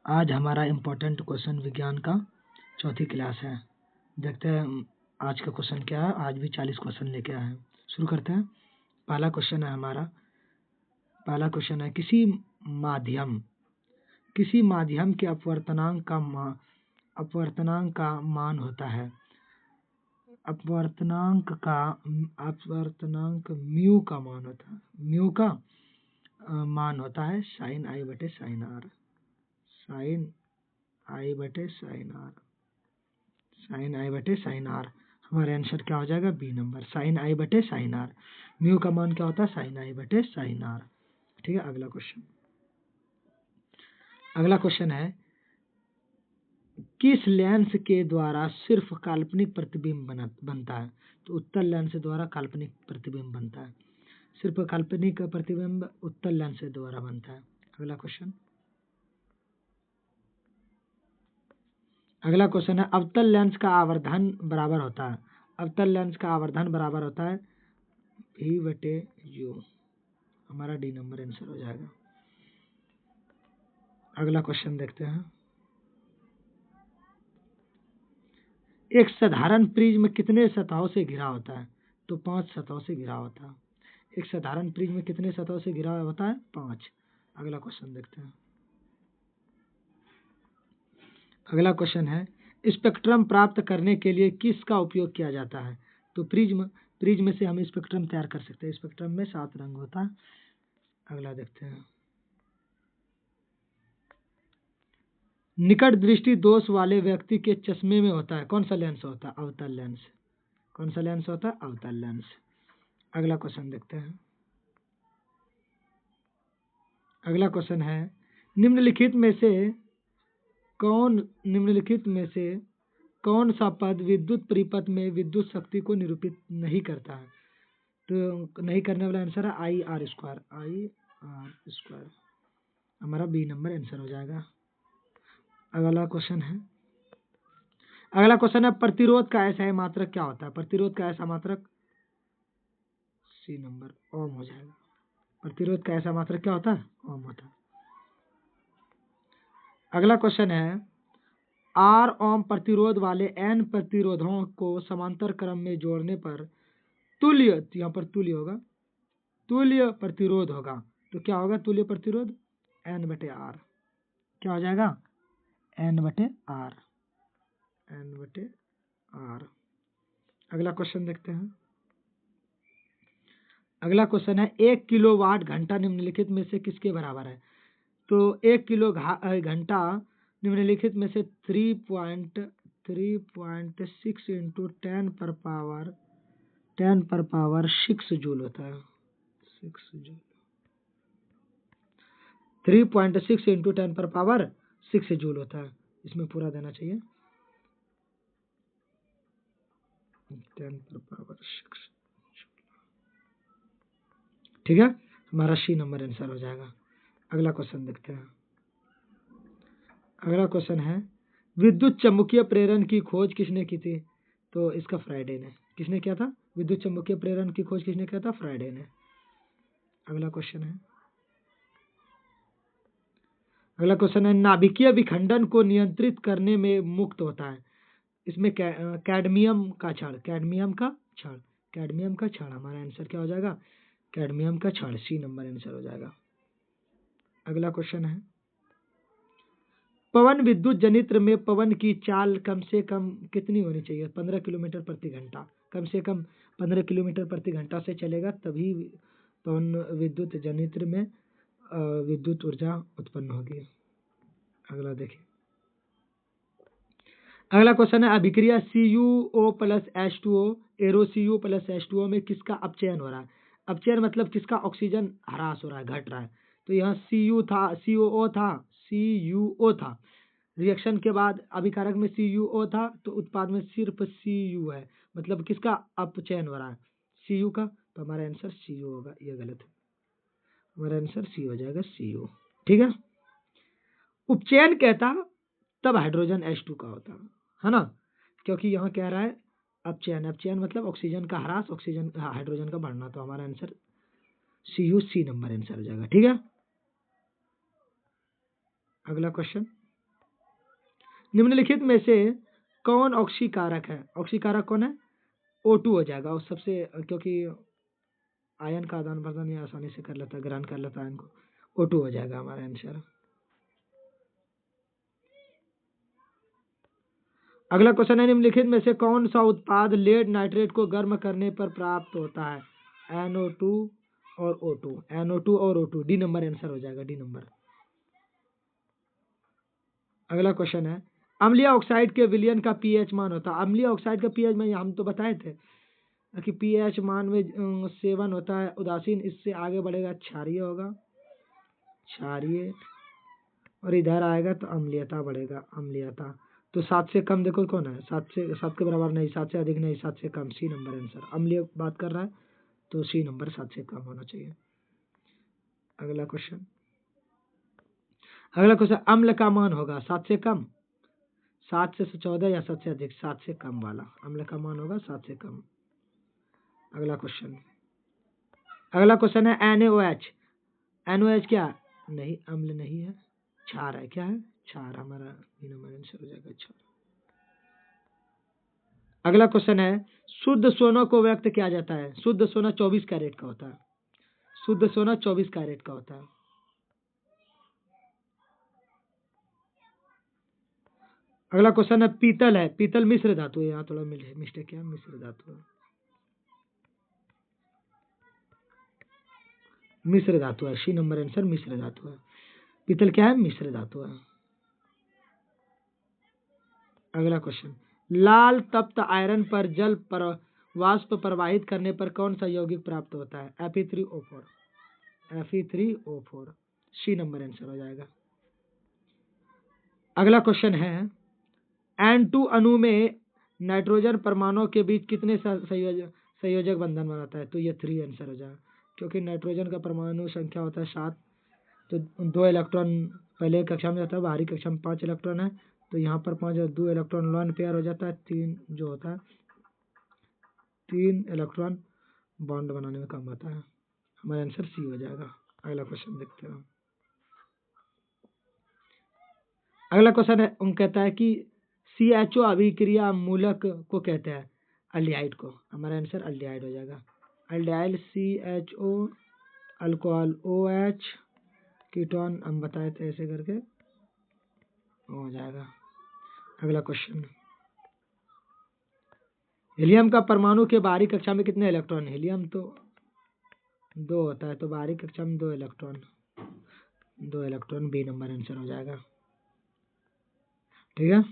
आज हमारा important question विज्ञान का चौथी क्लास है। देखते हैं आज का क्वेश्चन क्या है। आज भी 40 क्वेश्चन लेके आए हैं। शुरू करते हैं। पहला क्वेश्चन है हमारा, पहला क्वेश्चन है किसी माध्यम के अपवर्तनांक का मान होता है। अपवर्तनांक म्यू का मान होता है। म्यू का मान होता है साइन आई बटे साइन आर। साइन आई बटे साइन आर। साइन आई बटे साइन आर। हमारा आंसर क्या हो जाएगा? बी नंबर, साइन आई बटे साइन आर। म्यू का मान क्या होता है? साइन आई बटे साइन आर। ठीक है। अगला क्वेश्चन है किस लेंस के द्वारा सिर्फ काल्पनिक प्रतिबिंब बनता है? तो उत्तल लेंस द्वारा काल्पनिक प्रतिबिंब बनता है। सिर्फ काल्पनिक प्रतिबिंब उत्तल लेंस द्वारा बनता है। अगला क्वेश्चन है अवतल लेंस का आवर्धन बराबर होता है। अवतल लेंस का आवर्धन बराबर होता है V बटे U। हमारा डी नंबर आंसर हो जाएगा। अगला क्वेश्चन देखते हैं। एक साधारण प्रिज्म कितने सतहों से घिरा होता है? तो 5 सतहों से घिरा होता है। एक साधारण प्रिज्म कितने सतहों से घिरा होता है? 5। अगला क्वेश्चन देखते हैं। अगला क्वेश्चन है स्पेक्ट्रम प्राप्त करने के लिए किसका उपयोग किया जाता है? तो प्रिज्म से हम स्पेक्ट्रम तैयार कर सकते हैं। स्पेक्ट्रम में 7 रंग होता है। अगला देखते हैं। निकट दृष्टि दोष वाले व्यक्ति के चश्मे में होता है कौन सा लेंस होता है? अवतल लेंस। कौन सा लेंस होता है? अवतल लेंस। अगला क्वेश्चन देखते हैं। अगला क्वेश्चन है निम्नलिखित में से कौन सा पद विद्युत परिपथ में विद्युत शक्ति को निरूपित नहीं करता है? तो नहीं करने वाला आंसर है आई आर स्क्वायर। हमारा बी नंबर आंसर हो जाएगा। अगला क्वेश्चन है प्रतिरोध का ऐसा मात्रक क्या होता है? प्रतिरोध का ऐसा मात्रक सी नंबर ओम हो जाएगा। प्रतिरोध का ऐसा मात्रक क्या होता है? ओम होता है। अगला क्वेश्चन है आर ओम प्रतिरोध वाले एन प्रतिरोधों को समांतर क्रम में जोड़ने पर तुल्य, यहाँ पर तुल्य होगा, तुल्य प्रतिरोध होगा। तो क्या होगा तुल्य प्रतिरोध? एन बटे आर। क्या हो जाएगा? एन बटे आर। अगला क्वेश्चन देखते हैं। अगला क्वेश्चन है 1 किलोवाट घंटा निम्नलिखित में से किसके बराबर है? तो 1 किलो घंटा निम्नलिखित में से 3.6 इंटू 10 पर पावर 6 जूल होता है। 6 जूल। 3.6 इंटू 10 पर पावर 6 जूल होता है। इसमें पूरा देना चाहिए। 10 पर पावर 6। ठीक है। हमारा सी नंबर आंसर हो जाएगा। अगला क्वेश्चन देखते हैं। अगला क्वेश्चन है विद्युत चुम्बकीय प्रेरण की खोज किसने की थी? तो इसका फ्राइडे ने। किसने किया था? विद्युत चुम्बकीय प्रेरण की खोज किसने किया था? फ्राइडे ने। अगला क्वेश्चन है नाभिकीय विखंडन को नियंत्रित करने में मुक्त होता है। इसमें कैडमियम का क्षण। हमारा आंसर क्या हो जाएगा? कैडमियम का क्षण। सी नंबर आंसर हो जाएगा। अगला क्वेश्चन है पवन विद्युत जनित्र में पवन की चाल कम से कम कितनी होनी चाहिए? 15 किलोमीटर प्रति घंटा। कम से कम 15 किलोमीटर प्रति घंटा से चलेगा तभी पवन विद्युत जनित्र में विद्युत ऊर्जा उत्पन्न होगी। अगला देखिए। अगला क्वेश्चन है अभिक्रिया CuO plus H2O arrow Cu plus H2O में किसका अपचयन हो रहा है? अपचयन मतलब किसका ऑक्सीजन ह्रास हो रहा है, घट रहा है। तो यहाँ CuO था। रिएक्शन के बाद अभिकारक में CuO था तो उत्पाद में सिर्फ Cu है, मतलब किसका अपचयन हो रहा है? Cu का। तो हमारा आंसर Cu होगा। ये गलत है। हमारा आंसर सी हो जाएगा Cu। ठीक है। उपचयन कहता तब हाइड्रोजन H2 का होता है ना, क्योंकि यहाँ कह रहा है अपचयन मतलब ऑक्सीजन का ह्रास, हाइड्रोजन का बढ़ना। तो हमारा answer Cu C number answer हो जाएगा। ठीक है। अगला क्वेश्चन निम्नलिखित में से कौन ऑक्सीकारक है? ऑक्सीकारक कौन है? O2 हो जाएगा। और सबसे, क्योंकि आयन का आदान प्रदान ये आसानी से कर लेता है, ग्रहण कर लेता है आयन को। O2 हो जाएगा हमारा आंसर। अगला क्वेश्चन है, निम्नलिखित में से कौन सा उत्पाद लेड नाइट्रेट को गर्म करने पर प्राप्त होता है? NO2 और O2। NO2 और O2, डी नंबर आंसर हो जाएगा, डी नंबर। अगला क्वेश्चन है, अम्लीय ऑक्साइड के विलयन का पीएच मान होता है। अम्लीय ऑक्साइड का पीएच मान हम तो बताए थे कि पीएच मान में 7 होता है। उदासीन इससे आगे बढ़ेगा, क्षारीय होगा, क्षारीय, और इधर आएगा तो अम्लीयता बढ़ेगा, अम्लीयता। तो 7 से कम देखो कौन है? 7 के बराबर नहीं, 7 से अधिक नहीं, 7 से कम, सी नंबर आंसर। अम्लीय बात कर रहा है तो सी नंबर 7 से कम होना चाहिए। अगला क्वेश्चन, अम्ल का मान होगा 7 से कम, 7 से 14 या 7 से अधिक? 7 से कम वाला अम्ल का मान होगा, 7 से कम। अगला क्वेश्चन है NaOH। NaOH क्या? नहीं, अम्ल नहीं है, क्षार है। क्या है? क्षार। हमारा नंबर आंसर हो जाएगा, क्षार। अगला क्वेश्चन है, शुद्ध सोना को व्यक्त किया जाता है। शुद्ध सोना 24 कैरेट का होता है। शुद्ध सोना 24 कैरेट का होता है। अगला क्वेश्चन है, पीतल है। पीतल मिश्र धातु है। यहाँ थोड़ा मिस्टेक किया, मिश्र धातु है, मिश्र धातु है, सी नंबर आंसर मिश्र धातु है। पीतल क्या है? मिश्र धातु है। अगला क्वेश्चन, लाल तप्त आयरन पर जल पर वाष्प प्रवाहित करने पर कौन सा यौगिक प्राप्त होता है? Fe3O4। Fe3O4, सी नंबर आंसर हो जाएगा। अगला क्वेश्चन है, N2 अणु में नाइट्रोजन परमाणुओं के बीच कितने संयोजक बंधन बनाता है? तो ये 3 आंसर हो जाएगा, क्योंकि नाइट्रोजन का परमाणु संख्या होता है 7, तो 2 इलेक्ट्रॉन पहले कक्षा में जाता है, बाहरी कक्षा में 5 इलेक्ट्रॉन है, तो यहाँ पर 5 और 2 इलेक्ट्रॉन लॉन पेयर हो जाता है। 3 जो होता है, 3 इलेक्ट्रॉन बॉन्ड बनाने में काम आता है। हमारा आंसर सी हो जाएगा। अगला क्वेश्चन देखते हैं। अगला क्वेश्चन है, कहता है कि CHO अभिक्रिया मूलक को कहते हैं अल्डिहाइड को। हमारा आंसर अल्डिहाइड हो जाएगा। Aldehyde CHO, alcohol OH, ketone हम बताए थे ऐसे करके हो जाएगा। अगला क्वेश्चन, हीलियम का परमाणु के बाहरी कक्षा में कितने इलेक्ट्रॉन? हीलियम तो 2 होता है, तो बाहरी कक्षा में 2 electron, 2 electron, B number answer हो जाएगा। ठीक है।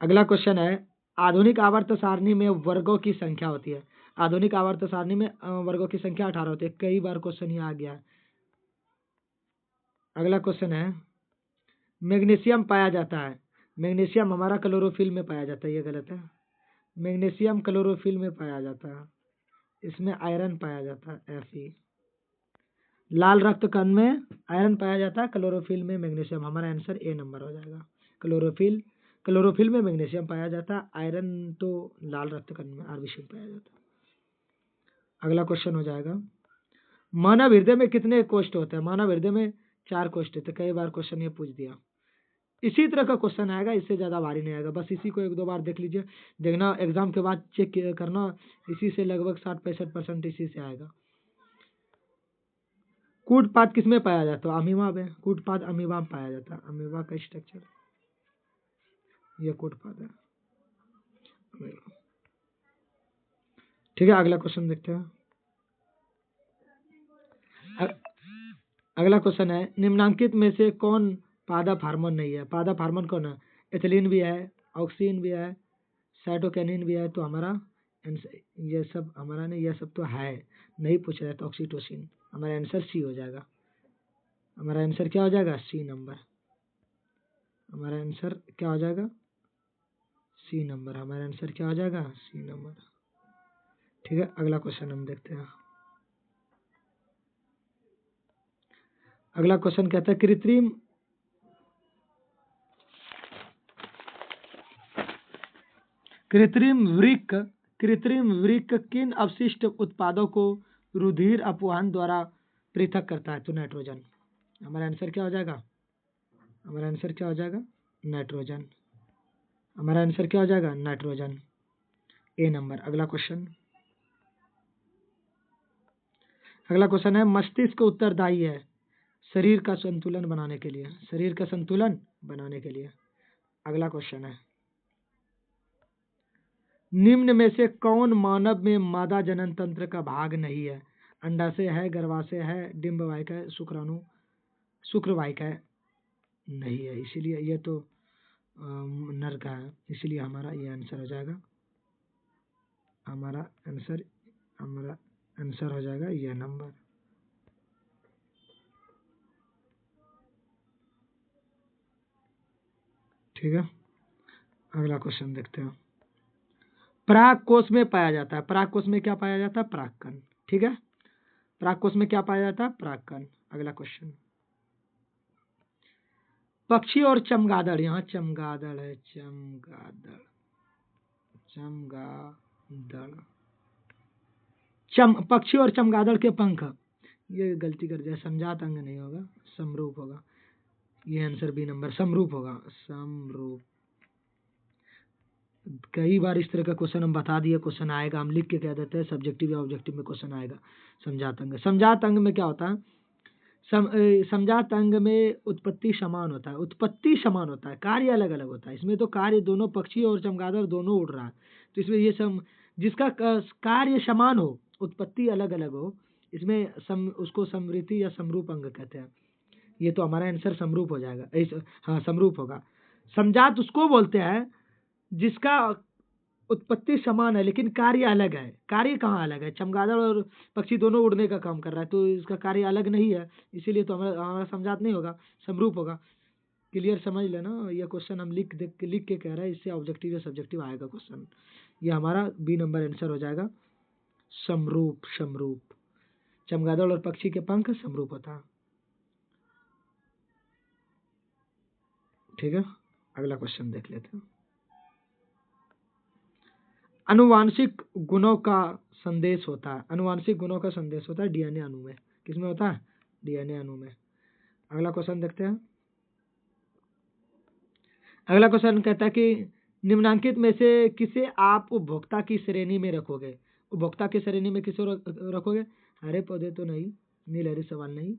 अगला क्वेश्चन है, आधुनिक आवर्त सारणी में वर्गों की संख्या होती है। आधुनिक आवर्त सारणी में वर्गों की संख्या 18 होती है। कई बार क्वेश्चन ये आ गया है। अगला क्वेश्चन है, मैग्नीशियम पाया जाता है। मैग्नीशियम हमारा क्लोरोफिल में पाया जाता है, ये गलत है। मैग्नीशियम क्लोरोफिल में पाया जाता है, इसमें आयरन पाया जाता है, Fe। लाल रक्त कण में आयरन पाया जाता है, क्लोरोफिल में मैग्नीशियम। हमारा आंसर ए नंबर हो जाएगा। क्लोरोफिल में मैग्नीशियम पाया जाता है, आयरन तो लाल रक्त कण में, RBC में पाया जाता है। अगला क्वेश्चन हो जाएगा, मानव हृदय में कितने कोष्ठ होते हैं? मानव हृदय में 4 कोष्ठ होते हैं। कई बार क्वेश्चन ये पूछ दिया। इसी तरह का क्वेश्चन आएगा, इससे ज्यादा भारी नहीं आएगा। बस इसी को 1-2 बार देख लीजिए, देखना एग्जाम के बाद चेक करना। इसी से लगभग 60-65% इसी से आएगा। कूटपाद किसमें पाया जाता है? अमीबा में। कूटपाद अमीबा में पाया जाता है। अमीबा का स्ट्रक्चर ये कूटपाद है। ठीक है। अगला क्वेश्चन देखते हैं। अगला क्वेश्चन है, निम्नांकित में से कौन पादप हार्मोन नहीं है? पादप हार्मोन कौन है? एथिलीन भी है, ऑक्सीन भी है, साइटोकिनिन भी है। तो हमारा ये सब हमारा नहीं, ये सब तो है, नहीं पूछ रहा है तो ऑक्सीटोसिन। हमारा आंसर सी हो जाएगा। हमारा आंसर क्या हो जाएगा? C number. हमारा आंसर क्या हो जाएगा? C number. हमारा आंसर क्या हो जाएगा? C number. ठीक है। अगला क्वेश्चन हम देखते हैं। अगला क्वेश्चन कहता है, कृत्रिम वृक्क किन अवशिष्ट उत्पादों को रुधिर अपवाहन द्वारा पृथक करता है? तो नाइट्रोजन। हमारा आंसर क्या हो जाएगा? हमारा आंसर क्या हो जाएगा? नाइट्रोजन। हमारा आंसर क्या हो जाएगा? नाइट्रोजन, ए नंबर। अगला क्वेश्चन है, मस्तिष्क उत्तरदायी है शरीर का संतुलन बनाने के लिए, शरीर का संतुलन बनाने के लिए। अगला क्वेश्चन है, निम्न में से कौन मानव में मादा जनन तंत्र का भाग नहीं है? अंडाशय है, गर्भाशय है, डिंबवाहिका है, शुक्रवाहिका है? नहीं है, इसीलिए ये तो नर का है, इसलिए हमारा ये आंसर हो जाएगा। हमारा आंसर हो जाएगा ये नंबर। ठीक है, अगला क्वेश्चन देखते हैं। पराग कोश में पाया जाता है, पराग कोश में क्या पाया जाता है? परागकण। ठीक है, पराग कोश में क्या पाया जाता है? परागकण। अगला क्वेश्चन, पक्षी और चमगादड़, यहाँ चमगादड़ है, पक्षी और चमगादड़ के पंख, ये गलती कर दिया, समझात अंग नहीं होगा, समरूप होगा। ये आंसर बी नंबर, समरूप होगा, समरूप। कई बार इस तरह का क्वेश्चन हम बता दिए, क्वेश्चन आएगा, हम लिख के कह देते हैं सब्जेक्टिव या ऑब्जेक्टिव में क्वेश्चन आएगा। समझात अंग, समझात अंग में क्या होता है? समझात अंग में उत्पत्ति समान होता है, उत्पत्ति समान होता है, कार्य अलग अलग होता है। इसमें तो कार्य दोनों पक्षी और चमगादड़ दोनों उड़ रहा है, तो इसमें ये जिसका कार्य समान हो, उत्पत्ति अलग अलग हो, इसमें उसको समृद्धि या समरूप अंग कहते हैं। ये तो हमारा आंसर समरूप हो जाएगा, हाँ समरूप होगा। समझात उसको बोलते हैं जिसका उत्पत्ति समान है लेकिन कार्य अलग है। कार्य कहाँ अलग है? चमगादड़ और पक्षी दोनों उड़ने का काम कर रहा है, तो इसका कार्य अलग नहीं है, इसीलिए तो हमारा समझात नहीं होगा, समरूप होगा। क्लियर, समझ लेना, ये क्वेश्चन हम लिख के कह रहे हैं, इससे ऑब्जेक्टिव या सब्जेक्टिव आएगा क्वेश्चन। ये हमारा बी नंबर आंसर हो जाएगा, समरूप। समरूप, चमगादड़ और पक्षी के पंख समरूप होता है। ठीक है, अगला क्वेश्चन देख लेते हैं। अनुवांशिक गुणों का संदेश होता है, अनुवांशिक गुणों का संदेश होता है डीएनए अणु में। किसमें होता है? डीएनए अणु में। अगला क्वेश्चन देखते हैं। अगला क्वेश्चन कहता है कि निम्नांकित में से किसे आप उपभोक्ता की श्रेणी में रखोगे? उपभोक्ता की श्रेणी में किसे रखोगे? हरे पौधे तो नहीं, नीलहरी सवाल नहीं,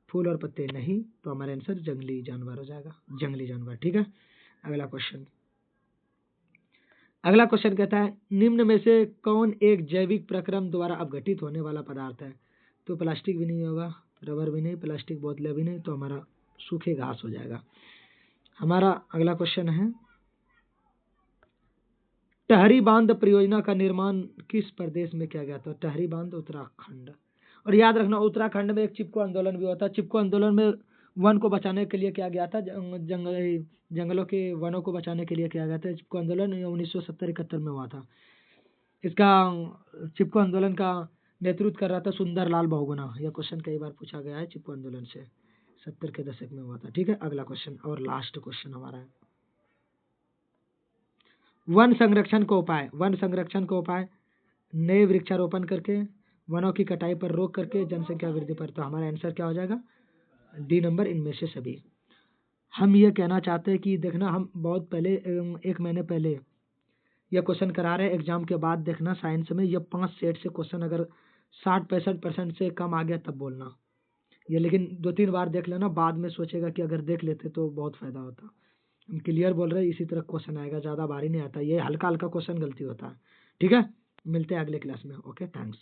फूल और पत्ते नहीं, तो हमारा आंसर जंगली जानवर हो जाएगा, जंगली जानवर। ठीक है, अगला क्वेश्चन कहता है, निम्न में से कौन एक जैविक प्रक्रम द्वारा अपघटित होने वाला पदार्थ है? तो प्लास्टिक भी नहीं होगा, रबर भी नहीं, प्लास्टिक बोतलें भी नहीं, तो हमारा सूखे घास हो जाएगा। हमारा अगला क्वेश्चन है, टहरी बांध परियोजना का निर्माण किस प्रदेश में किया गया था? टहरी बांध उत्तराखंड। और याद रखना, उत्तराखंड में एक चिपको आंदोलन भी होता है। चिपको आंदोलन में वन को बचाने के लिए किया गया था, जंगलों के वनों को बचाने के लिए किया गया था। चिपको आंदोलन 1970-71 में हुआ था। इसका चिपको आंदोलन का नेतृत्व कर रहा था सुंदरलाल बहुगुणा। यह क्वेश्चन कई बार पूछा गया है, चिपको आंदोलन से 70 के दशक में हुआ था। ठीक है, अगला क्वेश्चन और लास्ट क्वेश्चन हमारा है, वन संरक्षण का उपाय। वन संरक्षण का उपाय, नए वृक्षारोपण करके, वनों की कटाई पर रोक करके, जनसंख्या वृद्धि पर। तो हमारा आंसर क्या हो जाएगा? डी नंबर, इनमें से सभी। हम ये कहना चाहते हैं कि देखना, हम बहुत पहले 1 महीने पहले यह क्वेश्चन करा रहे हैं एग्जाम के बाद। देखना साइंस में ये 5 सेट से क्वेश्चन अगर 60-65% से कम आ गया तब बोलना ये, लेकिन 2-3 बार देख लेना, बाद में सोचेगा कि अगर देख लेते तो बहुत फायदा होता। हम क्लियर बोल रहे हैं, इसी तरह क्वेश्चन आएगा, ज़्यादा भारी नहीं आता, ये हल्का हल्का क्वेश्चन गलती होता है। ठीक है, मिलते हैं अगले क्लास में। Okay, thanks.